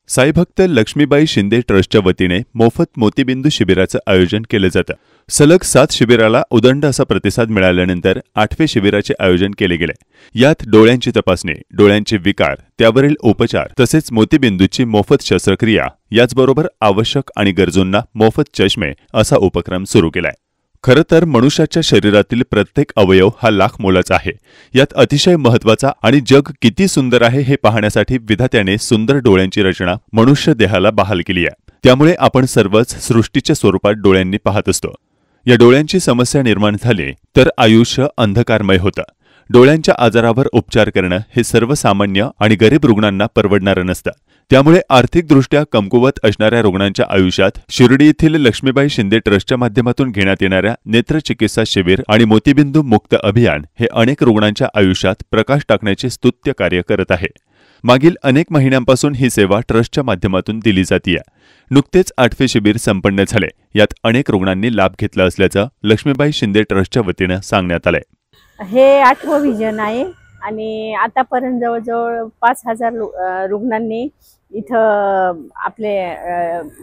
साईभक्त लक्ष्मीबाई शिंदे ट्रस्टच्या वतीने मोफत मोतीबिंदू शिबिराचं आयोजन केलं जातं। सलग 7 शिबिराला उदंड असा प्रतिसाद मिळाल्यानंतर 8वे शिबिराचे आयोजन केले गेले। यात डोळ्यांची तपासणी, डोळ्यांचे विकार, त्यावरील उपचार तसेच मोतीबिंदूची मोफत शस्त्रक्रिया याचबरोबर आवश्यक आणि गरजूंना मोफत चष्मे असा उपक्रम सुरू केलाय। खरं तर मनुष्याच्या शरीरातील प्रत्येक अवयव हा लाख मोलाचा आहे। यात अतिशय महत्त्वाचा आणि जग किती सुंदर आहे हे पाहण्यासाठी विधात्याने सुंदर डोळ्यांची रचना मनुष्य देहाला बहाल केली आहे। त्यामुळे आपण सर्वच सृष्टीच्या स्वरूपात डोळ्यांनी पाहत असतो। या डोळ्यांची समस्या निर्माण झाली तर आयुष्य अंधकारमय होतं। डोळ्यांच्या आजारावर उपचार करणं हे सर्वसामान्य आणि गरीब रुग्णांना परवडणारं नसतं। त्यामुळे आर्थिकदृष्ट्या कमकुवत असणाऱ्या रुग्णांच्या आयुष्यात शिर्डी येथील लक्ष्मीबाई शिंदे ट्रस्टच्या माध्यमातून घेण्यात येणाऱ्या नेत्रचिकित्सा शिबिर आणि मोतीबिंदू मुक्त अभियान हे अनेक रुग्णांच्या आयुष्यात प्रकाश टाकण्याचे स्तुत्य कार्य करत आहे। मागील अनेक महिन्यांपासून ही सेवा ट्रस्टच्या माध्यमातून दिली जाते। नुकतेच 8वे शिबिर संपन्न झाले। यात अनेक रुग्णांनी लाभ घेतला असल्याचं लक्ष्मीबाई शिंदे ट्रस्टच्या वतीने सांगण्यात आले। हे 8वं विजन आहे आणि आतापर्यंत जवळजवळ 5000 रुग्णांनी इथं आपले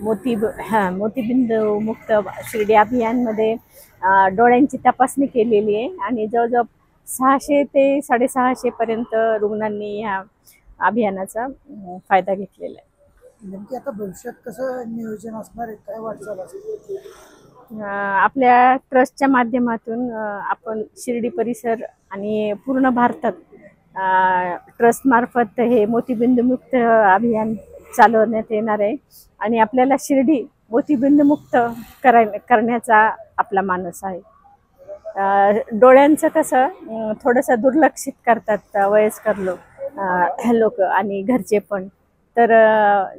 मोतीबिंदू मुक्त शिर्डी अभियानमध्ये डोळ्यांची तपासणी केलेली आहे आणि जवळजवळ 600 ते 650 पर्यंत रुग्णांनी ह्या अभियानाचा फायदा घेतलेला आहे। नेमकी आता भविष्यात कसं नियोजन असणार आहे, काय वाटचाल असेल? आपल्या ट्रस्टच्या माध्यमातून आपण शिर्डी परिसर आणि पूर्ण भारतात ट्रस्ट मार्फत हे मोतीबिंदू मुक्त अभियान चालवण्यात येणार आहे आणि आपल्याला शिर्डी मोतीबिंदू मुक्त करण्याचा आपला मानस आहे। डोळ्यांचं कसं थोडंसं दुर्लक्षित करतात वयस्कर लोक आणि घरचे पण, तर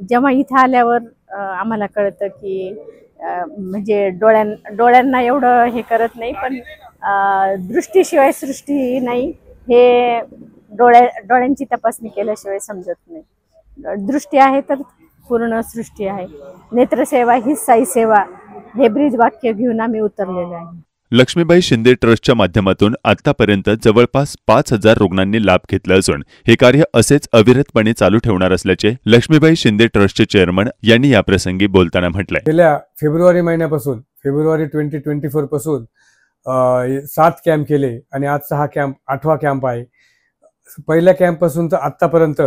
जेव्हा इथं आल्यावर आम्हाला कळतं की म्हणजे डोळ्यांना एवढं हे करत नाही, पण दृष्टीशिवाय सृष्टी नाही हे डोळ्यांची तपासणी केल्याशिवाय समजत नाही। दृष्टी आहे तर पूर्ण सृष्टी आहे। नेत्रसेवा ही साई सेवा हे ब्रीद वाक्य घेऊन आम्ही उतरलेले आहे। लक्ष्मीबाई शिंदे ट्रस्टच्या माध्यमातून आतापर्यंत जवळपास 5000 रुग्णांनी लाभ घेतला असून हे कार्य असेच अविरतपणे चालू ठेवणार असल्याचे लक्ष्मीबाई शिंदे ट्रस्टचे चेअरमन यांनी याप्रसंगी बोलताना म्हटलंय। गेल्या फेब्रुवारी महिन्यापासून फेब्रुवारी 2024 पासून 7 कॅम्प केले आणि आजचा हा कॅम्प 8वा कॅम्प आहे। पहिल्या कॅम्प पासून तर आतापर्यंत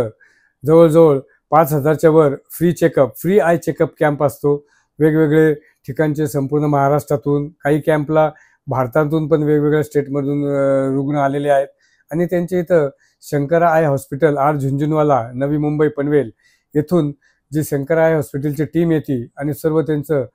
जवळजवळ 5000च्या वर free checkup, free eye checkup camp असतो। वेगवेगळे ठिकाणचे संपूर्ण महाराष्ट्रातून, काही कॅम्पला भारतातून पण वेगवेगळ्या स्टेटमधून रुग्ण आलेले आहेत आणि त्यांच्या इथं Shankara eye hospital R Jhunjhunwala, Navi Mumbai, Panvel येथून जी शंकरा आय हॉस्पिटलची टीम येते आणि सर्व त्यांचं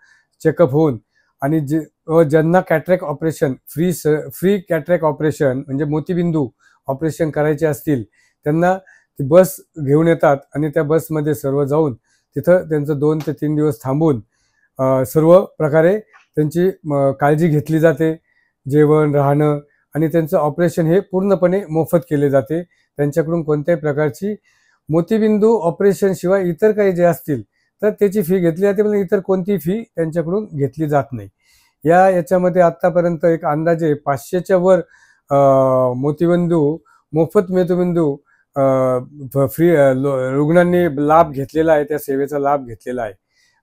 चेकअप होऊन आणि ज्यांना cataract operation free cataract operation म्हणजे मोतीबिंदू ऑपरेशन करायचे असतील त्यांना ती बस घेऊन येतात आणि त्या बसमध्ये सर्व जाऊन तिथं त्यांचं 2 ते 3 दिवस थांबून सर्व प्रकारे त्यांची काळजी घेतली जाते। जेवण, राहणं आणि त्यांचं ऑपरेशन हे पूर्णपणे मोफत केले जाते। त्यांच्याकडून कोणत्याही प्रकारची मोतीबिंदू ऑपरेशन शिवाय इतर काही जे असतील तर त्याची फी घेतली जाते, पण इतर कोणती फी त्यांच्याकडून घेतली जात नाही। याच्यामध्ये आतापर्यंत एक अंदाजे 500च्या वर मोफत मोतीबिंदू फ्री रुग्णांनी लाभ घेतलेला आहे, त्या सेवेचा लाभ घेतलेला आहे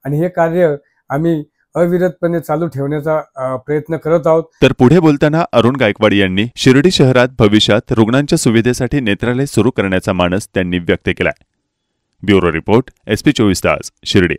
आणि हे कार्य आम्ही अविरतपणे चालू ठेवण्याचा प्रयत्न करत आहोत। तर पुढे बोलताना अरुण गायकवाड यांनी शिर्डी शहरात भविष्यात रुग्णांच्या सुविधेसाठी नेत्रालय सुरू करण्याचा मानस त्यांनी व्यक्त केलाय। ब्युरो रिपोर्ट, SP 24 तास, शिर्डी।